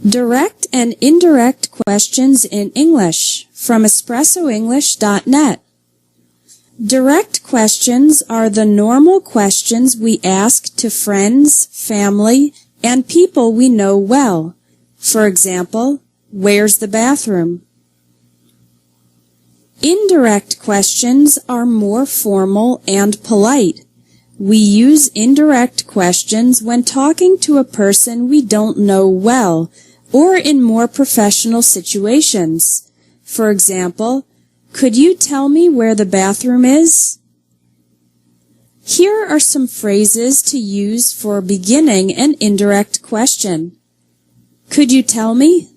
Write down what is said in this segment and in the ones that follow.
Direct and indirect questions in English from espressoenglish.net. Direct questions are the normal questions we ask to friends, family, and people we know well. For example, where's the bathroom? Indirect questions are more formal and polite. We use indirect questions when talking to a person we don't know well, or in more professional situations. For example, could you tell me where the bathroom is? Here are some phrases to use for beginning an indirect question. Could you tell me?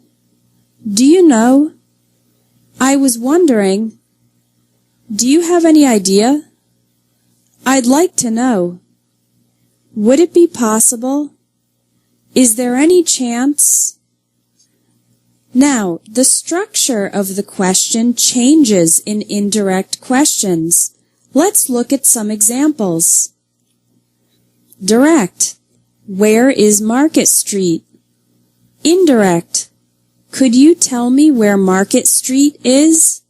Do you know? I was wondering. Do you have any idea? I'd like to know. Would it be possible? Is there any chance? Now, the structure of the question changes in indirect questions. Let's look at some examples. Direct. Where is Market Street? Indirect. Could you tell me where Market Street is?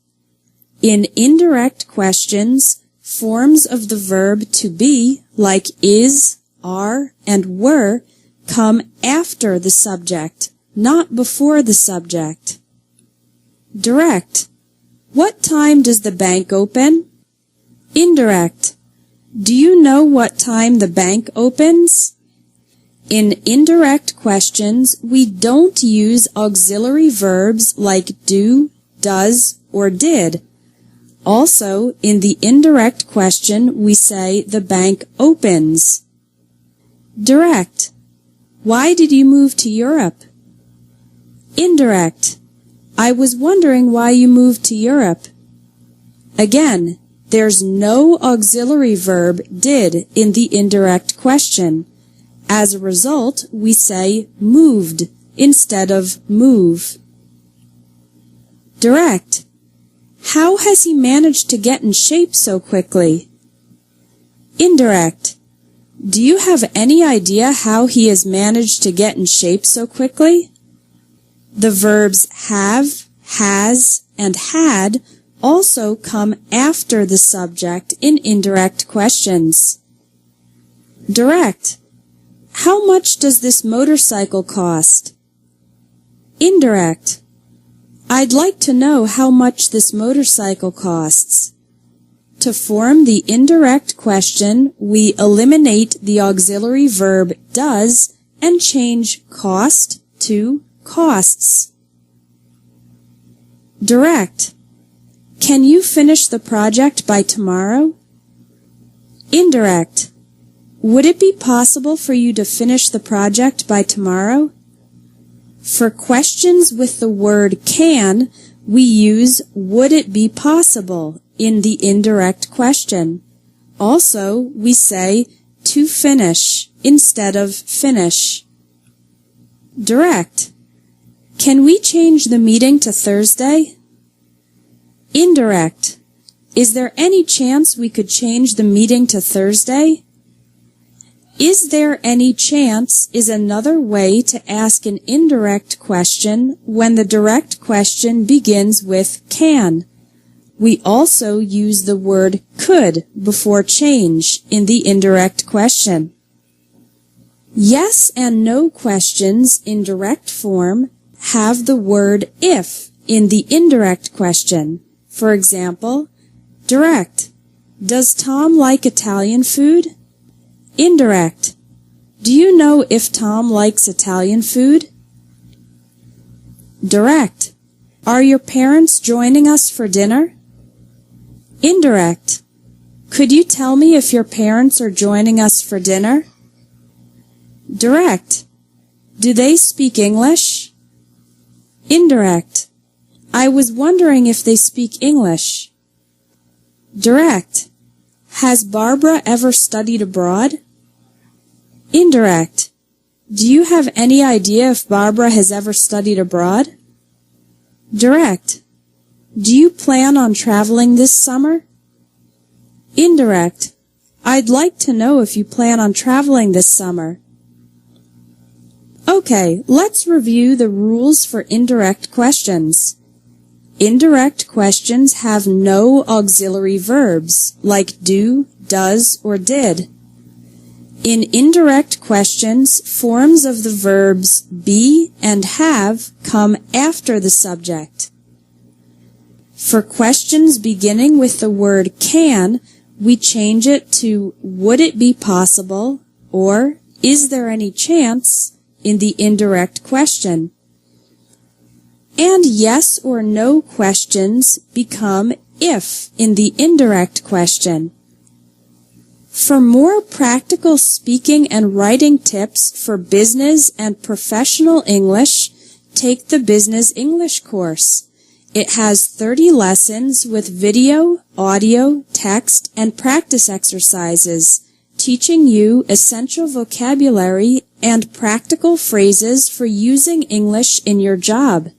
In indirect questions, forms of the verb to be, like is, are, and were, come after the subject, not before the subject. Direct. What time does the bank open? Indirect. Do you know what time the bank opens? In indirect questions, we don't use auxiliary verbs like do, does, or did. Also, in the indirect question, we say the bank opens. Direct. Why did you move to Europe? Indirect. I was wondering why you moved to Europe. Again, there's no auxiliary verb did in the indirect question. As a result, we say moved instead of move. Direct. How has he managed to get in shape so quickly? Indirect. Do you have any idea how he has managed to get in shape so quickly? The verbs have, has, and had also come after the subject in indirect questions. Direct. How much does this motorcycle cost? Indirect. I'd like to know how much this motorcycle costs. To form the indirect question, we eliminate the auxiliary verb does and change cost to costs. Direct. Can you finish the project by tomorrow? Indirect. Would it be possible for you to finish the project by tomorrow? For questions with the word can, we use would it be possible in the indirect question. Also, we say to finish instead of finish. Direct. Can we change the meeting to Thursday? Indirect. Is there any chance we could change the meeting to Thursday? Is there any chance is another way to ask an indirect question when the direct question begins with can. We also use the word could before change in the indirect question. Yes and no questions in direct form have the word if in the indirect question. For example, direct. Does Tom like Italian food? Indirect. Do you know if Tom likes Italian food? Direct. Are your parents joining us for dinner? Indirect. Could you tell me if your parents are joining us for dinner? Direct. Do they speak English? Indirect. I was wondering if they speak English. Direct. Has Barbara ever studied abroad? Indirect. Do you have any idea if Barbara has ever studied abroad? Direct. Do you plan on traveling this summer? Indirect. I'd like to know if you plan on traveling this summer. Okay, let's review the rules for indirect questions. Indirect questions have no auxiliary verbs like do, does, or did. In indirect questions, forms of the verbs be and have come after the subject. For questions beginning with the word can, we change it to would it be possible or is there any chance in the indirect question. And yes or no questions become if in the indirect question. For more practical speaking and writing tips for business and professional English, take the Business English course. It has 30 lessons with video, audio, text, and practice exercises, teaching you essential vocabulary and practical phrases for using English in your job.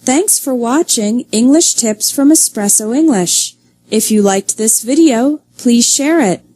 Thanks for watching English Tips from Espresso English. If you liked this video, please share it.